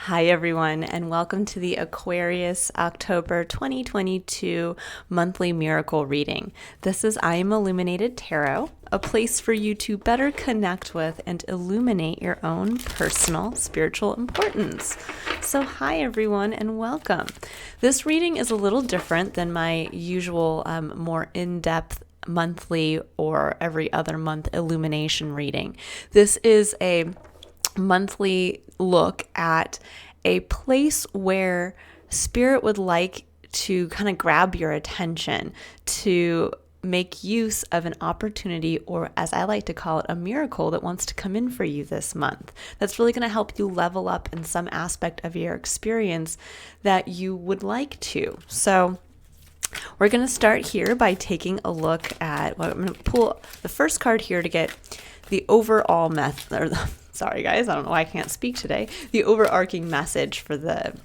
Hi, everyone, and welcome to the Aquarius October 2022 monthly miracle reading. This is I Am Illuminated Tarot, a place for you to better connect with and illuminate your own personal spiritual importance. So, hi, everyone, and welcome. This reading is a little different than my usual, more in-depth monthly or every other month illumination reading. This is a monthly look at a place where spirit would like to kind of grab your attention to make use of an opportunity, or as I like to call it, a miracle that wants to come in for you this month. That's really going to help you level up in some aspect of your experience that you would like to. So we're going to start here by taking a look at, well, I'm going to pull the first card here to get the overall method, sorry guys, I don't know why I can't speak today, the overarching message for the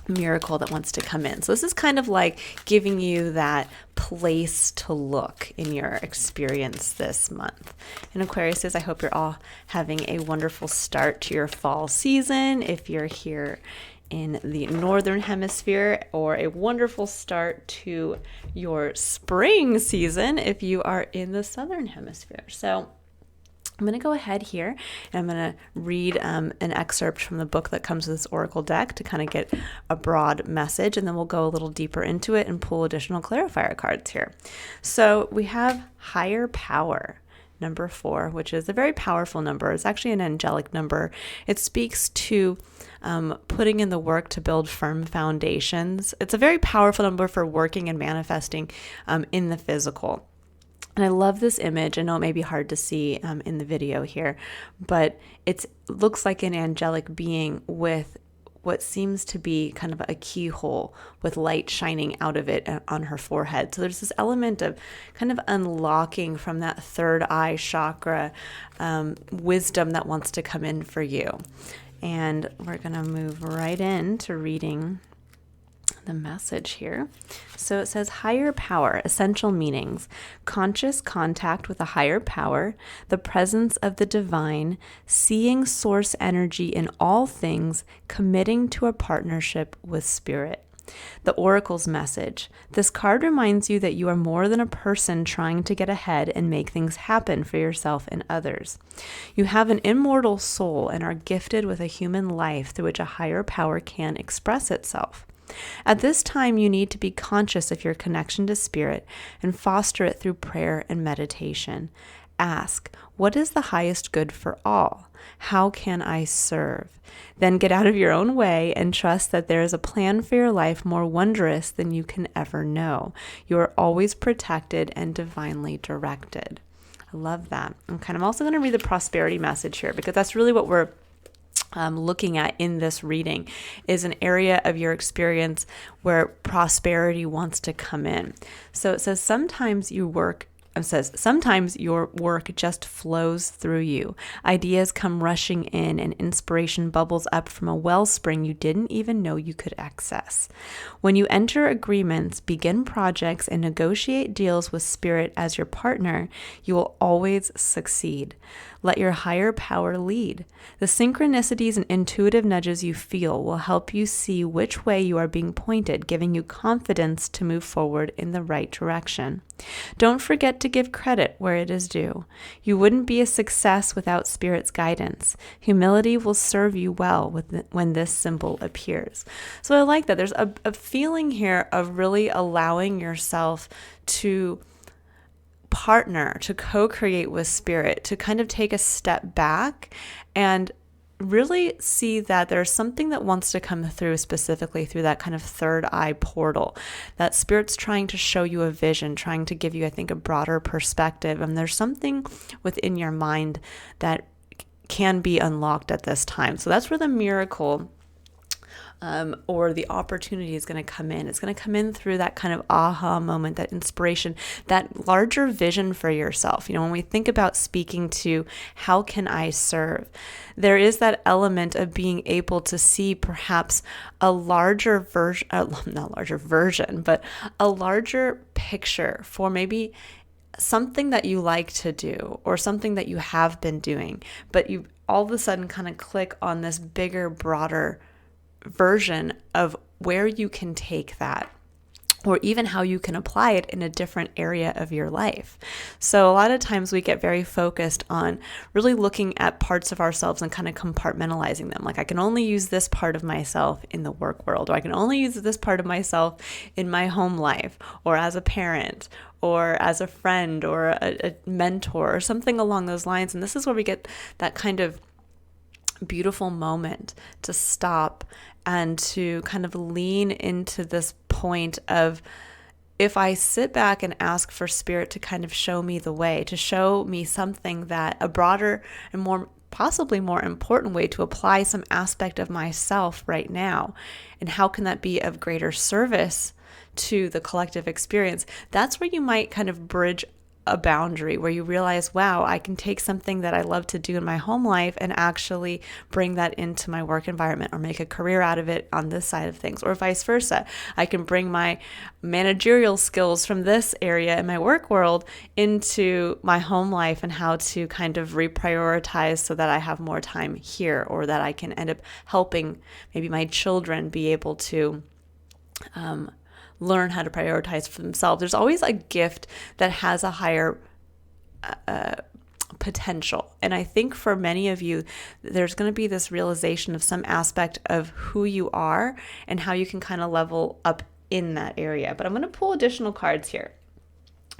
miracle that wants to come in. So this is kind of like giving you that place to look in your experience this month. And Aquarius, I hope you're all having a wonderful start to your fall season if you're here in the northern hemisphere, or a wonderful start to your spring season if you are in the southern hemisphere. So I'm going to go ahead here and I'm going to read an excerpt from the book that comes with this oracle deck to kind of get a broad message, and then we'll go a little deeper into it and pull additional clarifier cards here. So we have higher power, number 4, which is a very powerful number. It's actually an angelic number. It speaks to putting in the work to build firm foundations. It's a very powerful number for working and manifesting in the physical. And I love this image. I know it may be hard to see in the video here, but it looks like an angelic being with what seems to be kind of a keyhole with light shining out of it on her forehead. So there's this element of kind of unlocking from that third eye chakra, wisdom that wants to come in for you. And we're going to move right into reading the message here. So it says higher power, essential meanings, conscious contact with a higher power, the presence of the divine, seeing source energy in all things, committing to a partnership with spirit. The oracle's message. This card reminds you that you are more than a person trying to get ahead and make things happen for yourself and others. You have an immortal soul and are gifted with a human life through which a higher power can express itself. At this time, you need to be conscious of your connection to spirit and foster it through prayer and meditation. Ask, what is the highest good for all? How can I serve? Then get out of your own way and trust that there is a plan for your life more wondrous than you can ever know. You are always protected and divinely directed. I love that. Okay, I'm also going to read the prosperity message here, because that's really what we're looking at in this reading, is an area of your experience where prosperity wants to come in. So it says sometimes your work just flows through you. Ideas come rushing in and inspiration bubbles up from a wellspring you didn't even know you could access. When you enter agreements, begin projects, and negotiate deals with spirit as your partner, you will always succeed. Let your higher power lead. The synchronicities and intuitive nudges you feel will help you see which way you are being pointed, giving you confidence to move forward in the right direction. Don't forget to give credit where it is due. You wouldn't be a success without Spirit's guidance. Humility will serve you well when this symbol appears. So I like that. There's a feeling here of really allowing yourself to partner, to co-create with spirit, to kind of take a step back and really see that there's something that wants to come through, specifically through that kind of third eye portal, that spirit's trying to show you a vision, trying to give you, I think, a broader perspective. And there's something within your mind that can be unlocked at this time. So that's where the miracle or the opportunity is going to come in. It's going to come in through that kind of aha moment, that inspiration, that larger vision for yourself. You know, when we think about speaking to how can I serve, there is that element of being able to see perhaps a larger version, not larger version, but a larger picture for maybe something that you like to do or something that you have been doing, but you all of a sudden kind of click on this bigger, broader version of where you can take that, or even how you can apply it in a different area of your life. So a lot of times we get very focused on really looking at parts of ourselves and kind of compartmentalizing them. Like, I can only use this part of myself in the work world, or I can only use this part of myself in my home life, or as a parent, or as a friend, or a mentor, or something along those lines. And this is where we get that kind of beautiful moment to stop and to kind of lean into this point of, if I sit back and ask for Spirit to kind of show me the way, to show me something, that a broader and more, possibly more important way to apply some aspect of myself right now, and how can that be of greater service to the collective experience, that's where you might kind of bridge a boundary, where you realize, wow, I can take something that I love to do in my home life and actually bring that into my work environment, or make a career out of it on this side of things, or vice versa. I can bring my managerial skills from this area in my work world into my home life, and how to kind of reprioritize so that I have more time here, or that I can end up helping maybe my children be able to learn how to prioritize for themselves. There's always a gift that has a higher potential. And I think for many of you, there's going to be this realization of some aspect of who you are and how you can kind of level up in that area. But I'm going to pull additional cards here.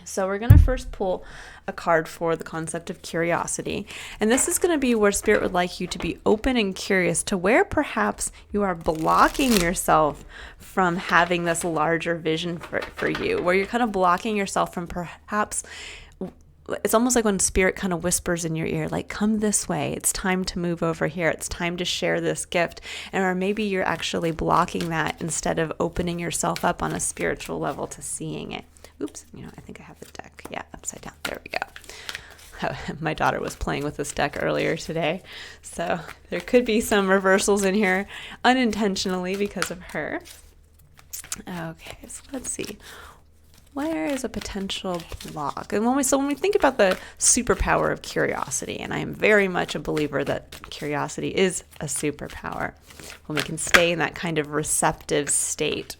So we're going to first pull a card for the concept of curiosity. And this is going to be where Spirit would like you to be open and curious to where perhaps you are blocking yourself from having this larger vision for you, where you're kind of blocking yourself from perhaps, it's almost like when Spirit kind of whispers in your ear, like, come this way, it's time to move over here, it's time to share this gift. And or maybe you're actually blocking that instead of opening yourself up on a spiritual level to seeing it. Oops, I think I have the deck. Yeah, upside down. There we go. My daughter was playing with this deck earlier today, so there could be some reversals in here unintentionally because of her. Okay, so let's see. Where is a potential block? And when we think about the superpower of curiosity, and I am very much a believer that curiosity is a superpower, when we can stay in that kind of receptive state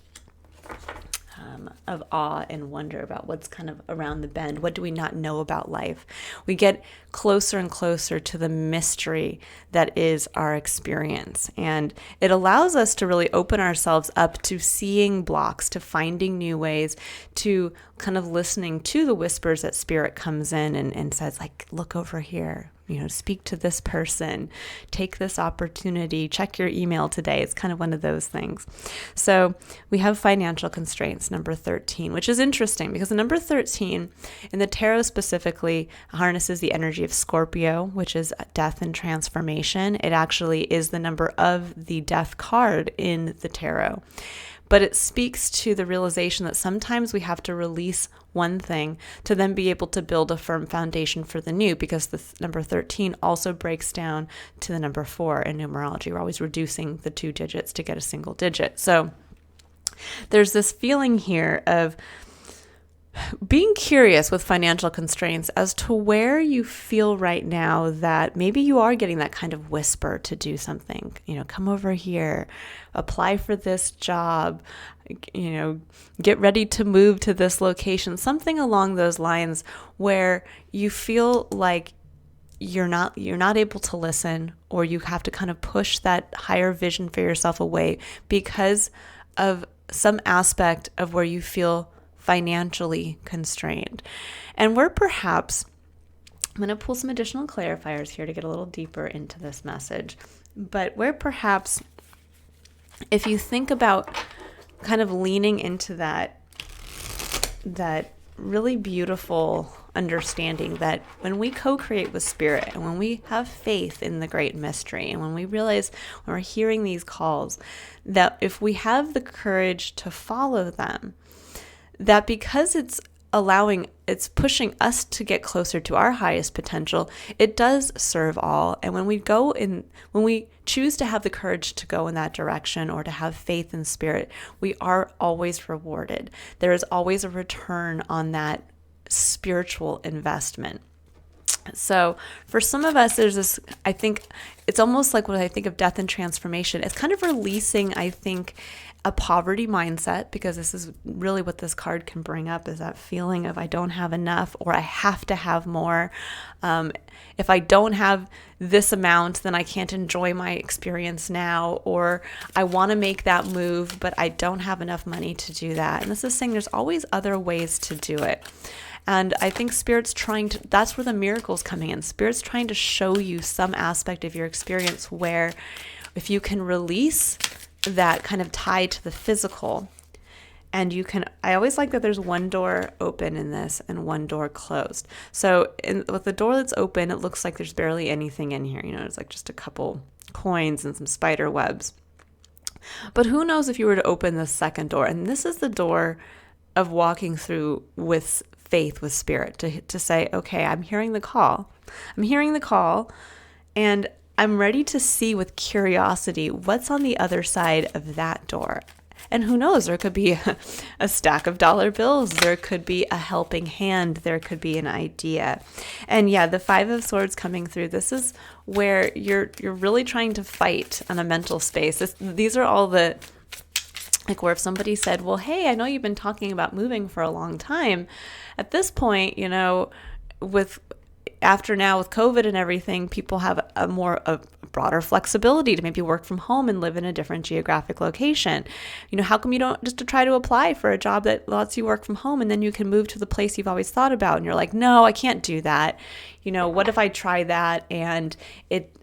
of awe and wonder about what's kind of around the bend. What do we not know about life? We get closer and closer to the mystery that is our experience. And it allows us to really open ourselves up to seeing blocks, to finding new ways, to kind of listening to the whispers that Spirit comes in and says, like, look over here. Speak to this person, take this opportunity, check your email today. It's kind of one of those things. So we have financial constraints, number 13, which is interesting because the number 13 in the tarot specifically harnesses the energy of Scorpio, which is death and transformation. It actually is the number of the death card in the tarot. But it speaks to the realization that sometimes we have to release one thing to then be able to build a firm foundation for the new, because the number 13 also breaks down to the number 4 in numerology. We're always reducing the 2 digits to get a single digit. So there's this feeling here of being curious with financial constraints as to where you feel right now that maybe you are getting that kind of whisper to do something, come over here, apply for this job, get ready to move to this location, something along those lines, where you feel like you're not able to listen, or you have to kind of push that higher vision for yourself away because of some aspect of where you feel financially constrained. And we're perhaps, I'm going to pull some additional clarifiers here to get a little deeper into this message, but where perhaps, if you think about kind of leaning into that really beautiful understanding that when we co-create with Spirit, and when we have faith in the great mystery, and when we realize, when we're hearing these calls, that if we have the courage to follow them, that because it's pushing us to get closer to our highest potential, it does serve all. And when we choose to have the courage to go in that direction, or to have faith in Spirit, we are always rewarded. There is always a return on that spiritual investment. So for some of us, there's this, I think it's almost like when I think of death and transformation, it's kind of releasing, I think, a poverty mindset, because this is really what this card can bring up, is that feeling of I don't have enough, or I have to have more. If I don't have this amount, then I can't enjoy my experience now, or I want to make that move, but I don't have enough money to do that. And this is saying there's always other ways to do it. And I think Spirit's that's where the miracle's coming in. Spirit's trying to show you some aspect of your experience where if you can release that kind of tie to the physical, and I always like that there's one door open in this and one door closed. So with the door that's open, it looks like there's barely anything in here. It's like just a couple coins and some spider webs. But who knows if you were to open the second door, and this is the door of walking through with faith, with Spirit, to say, okay, I'm hearing the call, and I'm ready to see with curiosity what's on the other side of that door. And who knows, there could be a stack of dollar bills, there could be a helping hand, there could be an idea. And yeah, the Five of Swords coming through, this is where you're really trying to fight on a mental space. These are all the, like, where if somebody said, well, hey, I know you've been talking about moving for a long time. At this point, with COVID and everything, people have a broader flexibility to maybe work from home and live in a different geographic location. How come you don't just try to apply for a job that lets you work from home, and then you can move to the place you've always thought about? And you're like, no, I can't do that. What if I try that and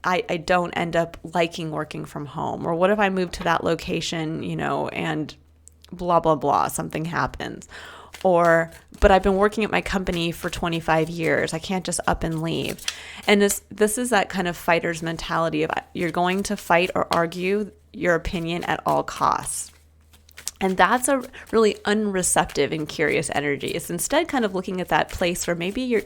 I don't end up liking working from home? Or what if I move to that location, and blah, blah, blah, something happens. But I've been working at my company for 25 years. I can't just up and leave. And this is that kind of fighter's mentality of you're going to fight or argue your opinion at all costs. And that's a really unreceptive and curious energy. It's instead kind of looking at that place where maybe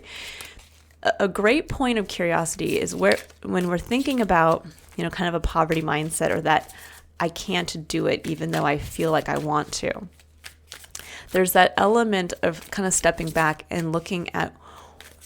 a great point of curiosity is when we're thinking about, kind of a poverty mindset, or that I can't do it even though I feel like I want to. There's that element of kind of stepping back and looking at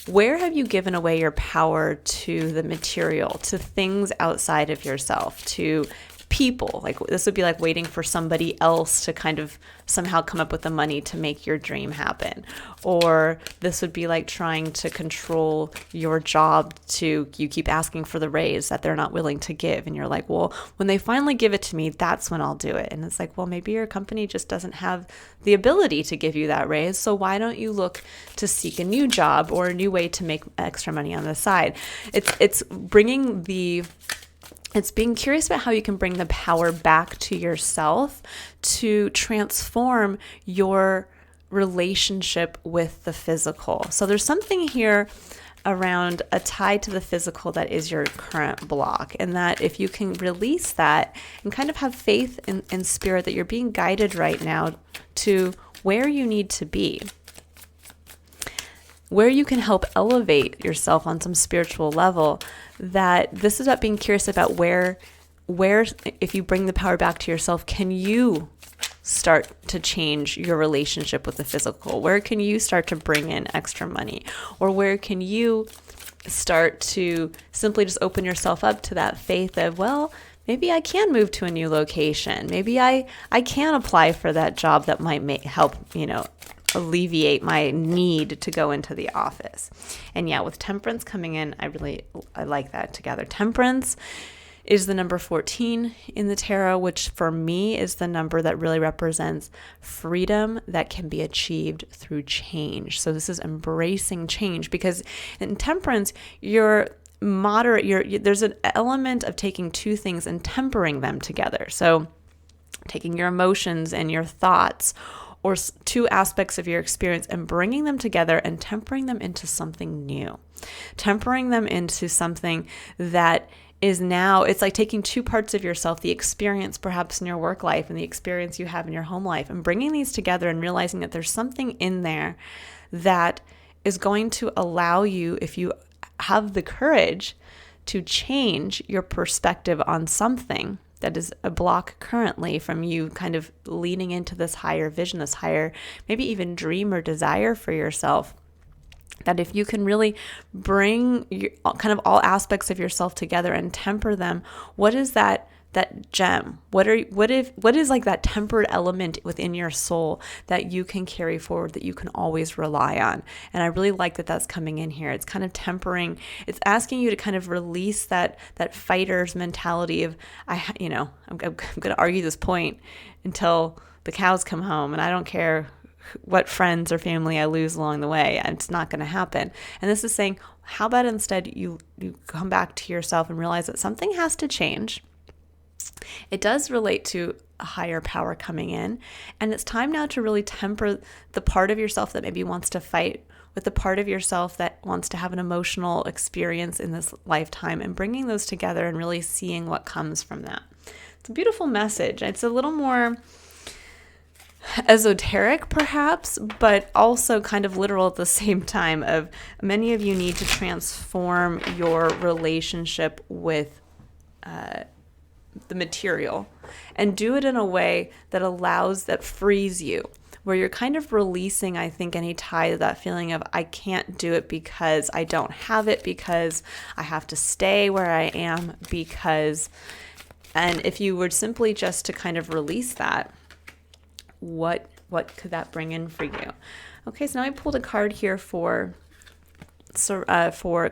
where have you given away your power to the material, to things outside of yourself, to people. Like this would be like waiting for somebody else to kind of somehow come up with the money to make your dream happen. Or this would be like trying to control your job you keep asking for the raise that they're not willing to give. And you're like, well, when they finally give it to me, that's when I'll do it. And it's like, well, maybe your company just doesn't have the ability to give you that raise. So why don't you look to seek a new job or a new way to make extra money on the side? It's being curious about how you can bring the power back to yourself to transform your relationship with the physical. So there's something here around a tie to the physical that is your current block, and that if you can release that and kind of have faith in spirit that you're being guided right now to where you need to be, where you can help elevate yourself on some spiritual level, that this is about being curious about where if you bring the power back to yourself, can you start to change your relationship with the physical? Where can you start to bring in extra money? Or where can you start to simply just open yourself up to that faith of, well, maybe I can move to a new location. Maybe I can apply for that job that might help, alleviate my need to go into the office. And yeah, with Temperance coming in, I like that together. Temperance is the number 14 in the tarot, which for me is the number that really represents freedom that can be achieved through change. So this is embracing change, because in Temperance, you're moderate, there's an element of taking two things and tempering them together. So taking your emotions and your thoughts, or two aspects of your experience, and bringing them together and tempering them into something new, tempering them into something that is now, it's like taking two parts of yourself, the experience perhaps in your work life and the experience you have in your home life, and bringing these together and realizing that there's something in there that is going to allow you, if you have the courage, to change your perspective on something that is a block currently from you kind of leaning into this higher vision, this higher, maybe even dream or desire for yourself. That if you can really bring kind of all aspects of yourself together and temper them, what is that gem? What is like that tempered element within your soul that you can carry forward, that you can always rely on? And I really like that that's coming in here. It's kind of tempering. It's asking you to kind of release that fighter's mentality of, I'm going to argue this point until the cows come home, and I don't care what friends or family I lose along the way. It's not going to happen. And this is saying, how about instead you come back to yourself and realize that something has to change. It does relate to a higher power coming in, and it's time now to really temper the part of yourself that maybe wants to fight with the part of yourself that wants to have an emotional experience in this lifetime, and bringing those together and really seeing what comes from that. It's a beautiful message. It's a little more esoteric perhaps, but also kind of literal at the same time. Of many of you need to transform your relationship with the material, and do it in a way that frees you, where you're kind of releasing, I think, any tie to that feeling of, I can't do it because I don't have it, because I have to stay where I am, because, and if you were simply just to kind of release that, what could that bring in for you? Okay, so now I pulled a card here for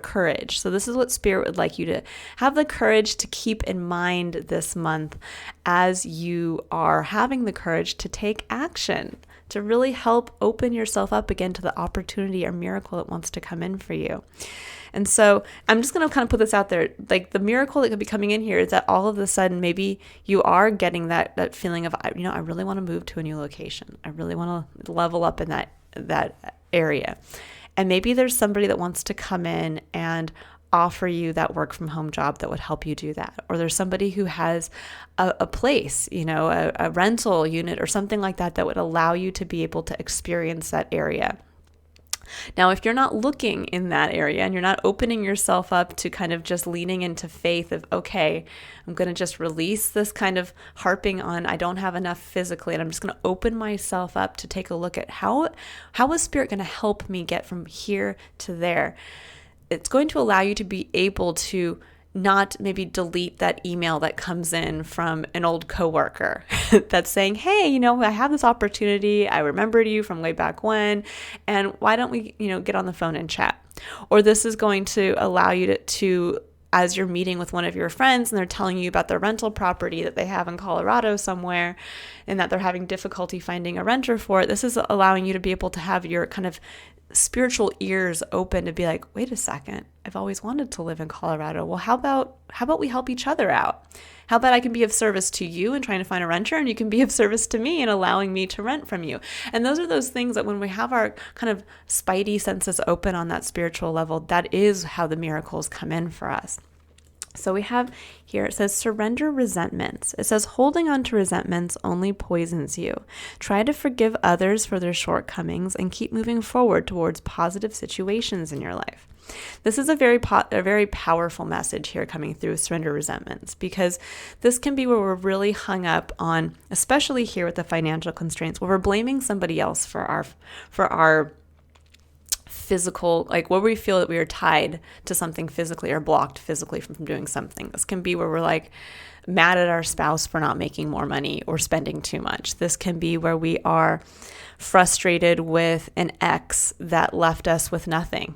courage. So this is what Spirit would like you to have the courage to keep in mind this month, as you are having the courage to take action, to really help open yourself up again to the opportunity or miracle that wants to come in for you. And so I'm just going to kind of put this out there. Like, the miracle that could be coming in here is that all of a sudden, maybe you are getting that feeling of, I really want to move to a new location. I really want to level up in that area. And maybe there's somebody that wants to come in and offer you that work from home job that would help you do that. Or there's somebody who has a place, a rental unit or something like that would allow you to be able to experience that area. Now, if you're not looking in that area and you're not opening yourself up to kind of just leaning into faith of, okay, I'm going to just release this kind of harping on, I don't have enough physically, and I'm just going to open myself up to take a look at how is Spirit going to help me get from here to there. It's going to allow you to be able to not maybe delete that email that comes in from an old coworker that's saying, hey, I have this opportunity. I remembered you from way back when, and why don't we, get on the phone and chat? Or this is going to allow you to, as you're meeting with one of your friends and they're telling you about their rental property that they have in Colorado somewhere, and that they're having difficulty finding a renter for it. This is allowing you to be able to have your kind of spiritual ears open to be like, wait a second, I've always wanted to live in Colorado. Well, how about we help each other out? How about I can be of service to you in trying to find a renter, and you can be of service to me in allowing me to rent from you? And those are those things that when we have our kind of spidey senses open on that spiritual level, that is how the miracles come in for us. So we have here, it says surrender resentments. It says holding on to resentments only poisons you. Try to forgive others for their shortcomings and keep moving forward towards positive situations in your life. This is a very powerful message here coming through surrender resentments, because this can be where we're really hung up on, especially here with the financial constraints, where we're blaming somebody else for our physical, like where we feel that we are tied to something physically or blocked physically from doing something. This can be where we're like mad at our spouse for not making more money or spending too much. This can be where we are frustrated with an ex that left us with nothing.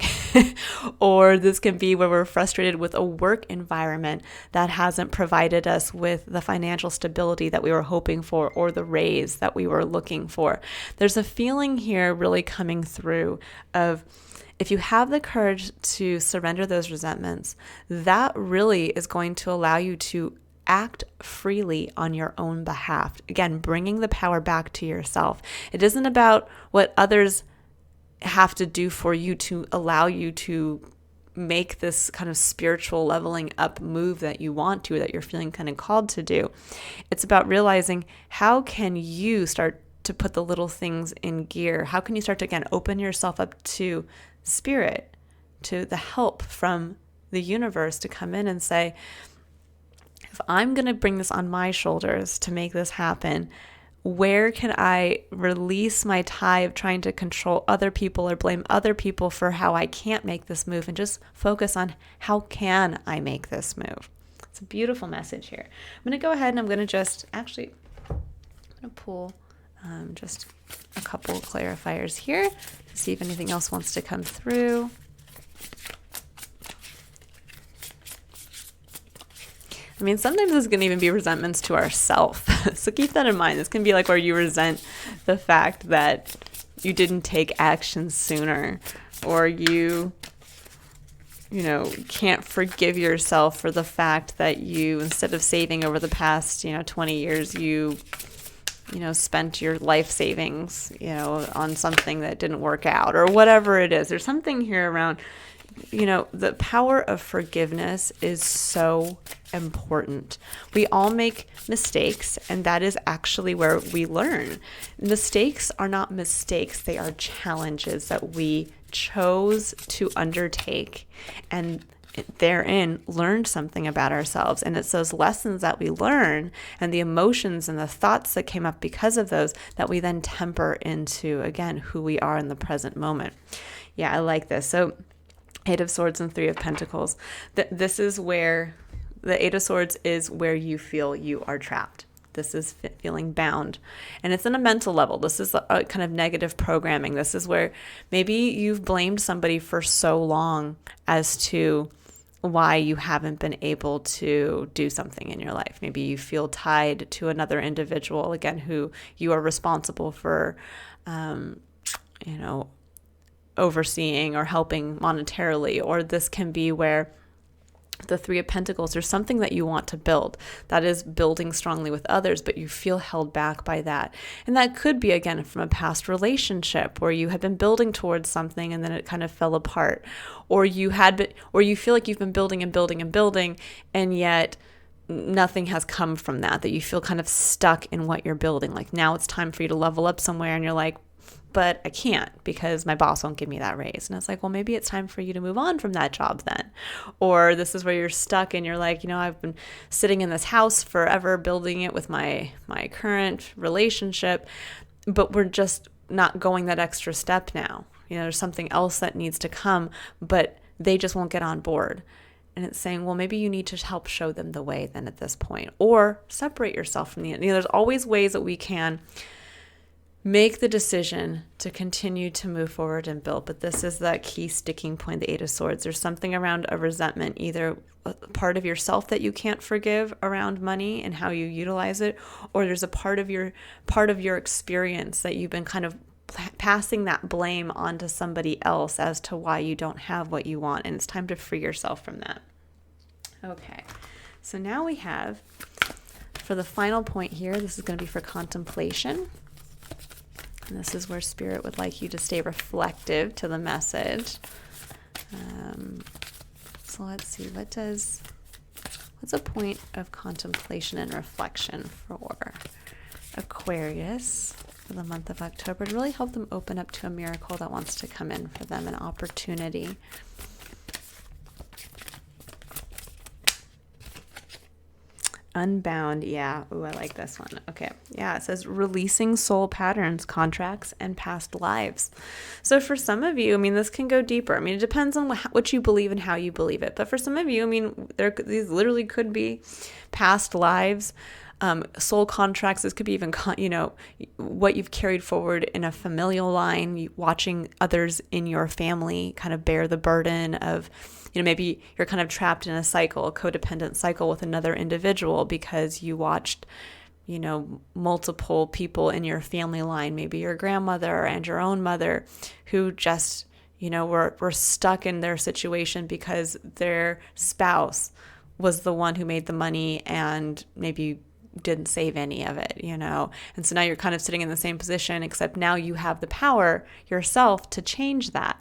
Or this can be where we're frustrated with a work environment that hasn't provided us with the financial stability that we were hoping for, or the raise that we were looking for. There's a feeling here really coming through of, if you have the courage to surrender those resentments, that really is going to allow you to act freely on your own behalf. Again, bringing the power back to yourself. It isn't about what others have to do for you to allow you to make this kind of spiritual leveling up move that you want to, that you're feeling kind of called to do. It's about realizing, how can you start to put the little things in gear? How can you start to, again, open yourself up to Spirit, to the help from the universe to come in and say, if I'm going to bring this on my shoulders to make this happen, where can I release my tie of trying to control other people or blame other people for how I can't make this move, and just focus on how can I make this move. It's a beautiful message here. I'm going to go ahead and I'm going to just actually, I'm going to pull just a couple clarifiers here to see if anything else wants to come through. I mean, sometimes this can even be resentments to ourselves. So keep that in mind. This can be like where you resent the fact that you didn't take action sooner, or you can't forgive yourself for the fact that you, instead of saving over the past, 20 years, you spent your life savings, on something that didn't work out, or whatever it is. There's something here around, the power of forgiveness is so important. We all make mistakes, and that is actually where we learn. Mistakes are not mistakes. They are challenges that we chose to undertake, and therein learned something about ourselves. And it's those lessons that we learn and the emotions and the thoughts that came up because of those that we then temper into, again, who we are in the present moment. Yeah, I like this. So Eight of Swords and Three of Pentacles. This is where the Eight of Swords is where you feel you are trapped. This is feeling bound. And it's on a mental level. This is a kind of negative programming. This is where maybe you've blamed somebody for so long as to why you haven't been able to do something in your life. Maybe you feel tied to another individual, again, who you are responsible for, overseeing or helping monetarily. Or this can be where the Three of Pentacles, there's something that you want to build that is building strongly with others, but you feel held back by that. And that could be, again, from a past relationship where you had been building towards something and then it kind of fell apart, or you feel like you've been building and building and building, and yet nothing has come from that you feel kind of stuck in what you're building. Like, now it's time for you to level up somewhere, and you're like, but I can't because my boss won't give me that raise. And it's like, well, maybe it's time for you to move on from that job then. Or this is where you're stuck and you're like, I've been sitting in this house forever, building it with my current relationship, but we're just not going that extra step now. There's something else that needs to come, but they just won't get on board. And it's saying, well, maybe you need to help show them the way then at this point, or separate yourself from there's always ways that we can make the decision to continue to move forward and build. But this is that key sticking point, the Eight of Swords. There's something around a resentment, either a part of yourself that you can't forgive around money and how you utilize it, or there's a part of your experience that you've been kind of passing that blame onto somebody else as to why you don't have what you want. And it's time to free yourself from that. Okay, so now we have, for the final point here, this is going to be for contemplation. And this is where Spirit would like you to stay reflective to the message. So let's see, what's a point of contemplation and reflection for Aquarius for the month of October to really help them open up to a miracle that wants to come in for them, an opportunity. Unbound, yeah. Ooh, I like this one. Okay, yeah, it says releasing soul patterns, contracts, and past lives. So for some of you, this can go deeper. It depends on what you believe and how you believe it. But for some of you, these literally could be past lives, soul contracts. This could be even, what you've carried forward in a familial line, watching others in your family kind of bear the burden of, maybe you're kind of trapped in a cycle, a codependent cycle with another individual because you watched, multiple people in your family line, maybe your grandmother and your own mother, who just, were stuck in their situation because their spouse was the one who made the money and maybe didn't save any of it, And so now you're kind of sitting in the same position, except now you have the power yourself to change that.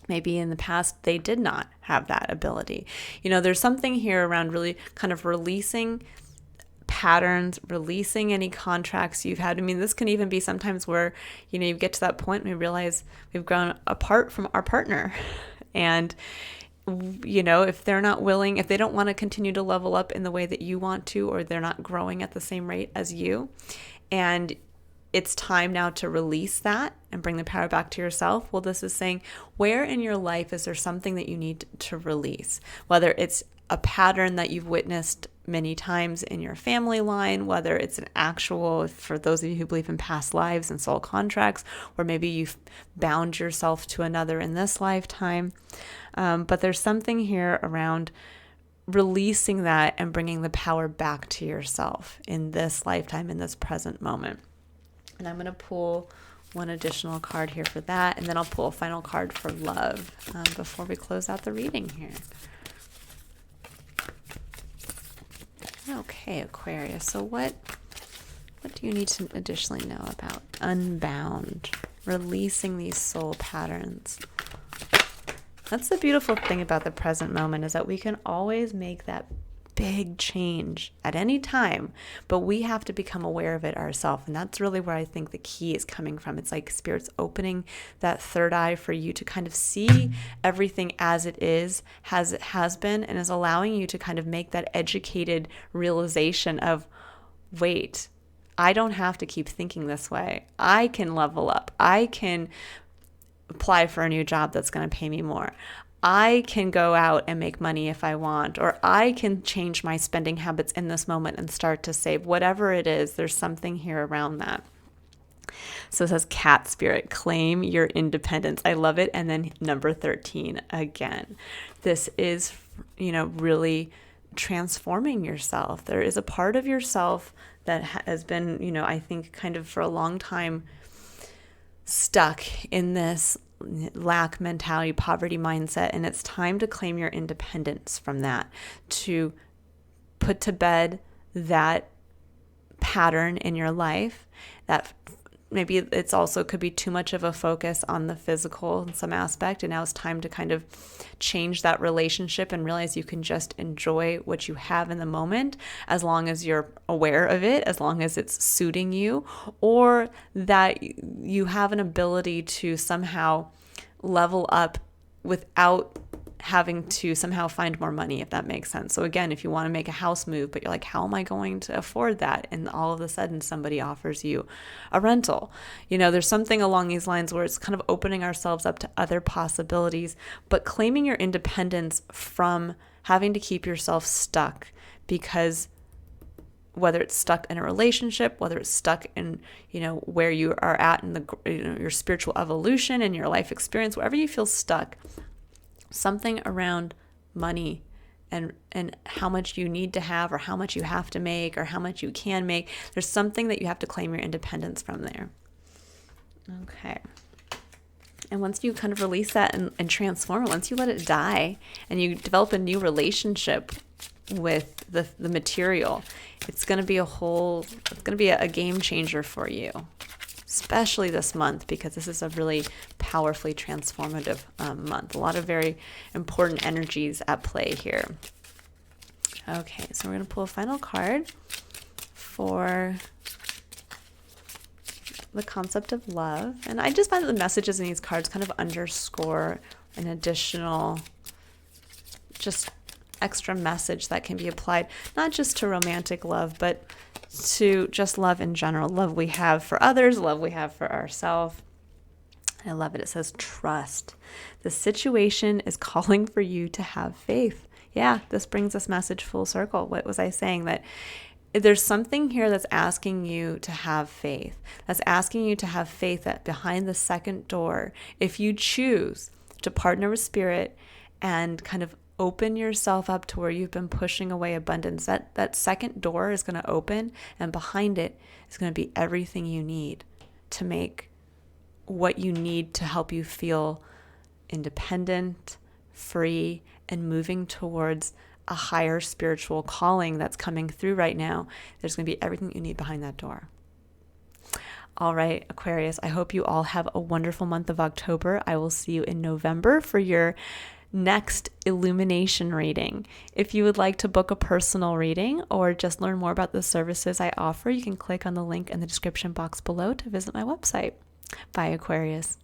Maybe in the past they did not have that ability. There's something here around really kind of releasing patterns, releasing any contracts you've had. This can even be sometimes where, you get to that point and we realize we've grown apart from our partner. And, if they're not willing, if they don't want to continue to level up in the way that you want to, or they're not growing at the same rate as you, and it's time now to release that and bring the power back to yourself. Well, this is saying, where in your life is there something that you need to release? Whether it's a pattern that you've witnessed many times in your family line, whether it's an actual, for those of you who believe in past lives and soul contracts, or maybe you've bound yourself to another in this lifetime. But there's something here around releasing that and bringing the power back to yourself in this lifetime, in this present moment. And I'm going to pull one additional card here for that, and then I'll pull a final card for love before we close out the reading here. Okay, Aquarius. So what do you need to additionally know about unbound, releasing these soul patterns? That's the beautiful thing about the present moment, is that we can always make that big change at any time, but we have to become aware of it ourselves. And that's really where I think the key is coming from. It's like Spirit's opening that third eye for you to kind of see everything as it is, as it has been, and is allowing you to kind of make that educated realization of, wait, I don't have to keep thinking this way. I can level up. I can apply for a new job that's going to pay me more. I can go out and make money if I want, or I can change my spending habits in this moment and start to save. Whatever it is, there's something here around that. So it says, cat spirit, claim your independence. I love it. And then number 13 again. This is, really transforming yourself. There is a part of yourself that has been, I think kind of for a long time stuck in this lack mentality, poverty mindset, and it's time to claim your independence from that, to put to bed that pattern in your life that maybe it's also could be too much of a focus on the physical in some aspect, and now it's time to kind of change that relationship and realize you can just enjoy what you have in the moment, as long as you're aware of it, as long as it's suiting you, or that you have an ability to somehow level up without having to somehow find more money, if that makes sense. So again, if you want to make a house move, but you're like, how am I going to afford that? And all of a sudden somebody offers you a rental. There's something along these lines where it's kind of opening ourselves up to other possibilities, but claiming your independence from having to keep yourself stuck, because whether it's stuck in a relationship, whether it's stuck in, where you are at in your spiritual evolution and your life experience, wherever you feel stuck, something around money and how much you need to have, or how much you have to make, or how much you can make. There's something that you have to claim your independence from there. Okay. And once you kind of release that and transform it, once you let it die and you develop a new relationship with the material, it's going to be a game changer for you, especially this month, because this is a really powerfully transformative month. A lot of very important energies at play here. Okay, so we're going to pull a final card for the concept of love. And I just find that the messages in these cards kind of underscore an additional, just extra message that can be applied, not just to romantic love, but to just love in general. Love we have for others, love we have for ourselves. I love it. It says, trust. The situation is calling for you to have faith. Yeah, this brings this message full circle. What was I saying? That there's something here that's asking you to have faith. That's asking you to have faith that behind the second door, if you choose to partner with Spirit and kind of open yourself up to where you've been pushing away abundance, that second door is going to open, and behind it is going to be everything you need to make what you need to help you feel independent, free, and moving towards a higher spiritual calling that's coming through right now. There's going to be everything you need behind that door. All right, Aquarius, I hope you all have a wonderful month of October. I will see you in November for your next illumination reading. If you would like to book a personal reading or just learn more about the services I offer, you can click on the link in the description box below to visit my website. Bye, Aquarius.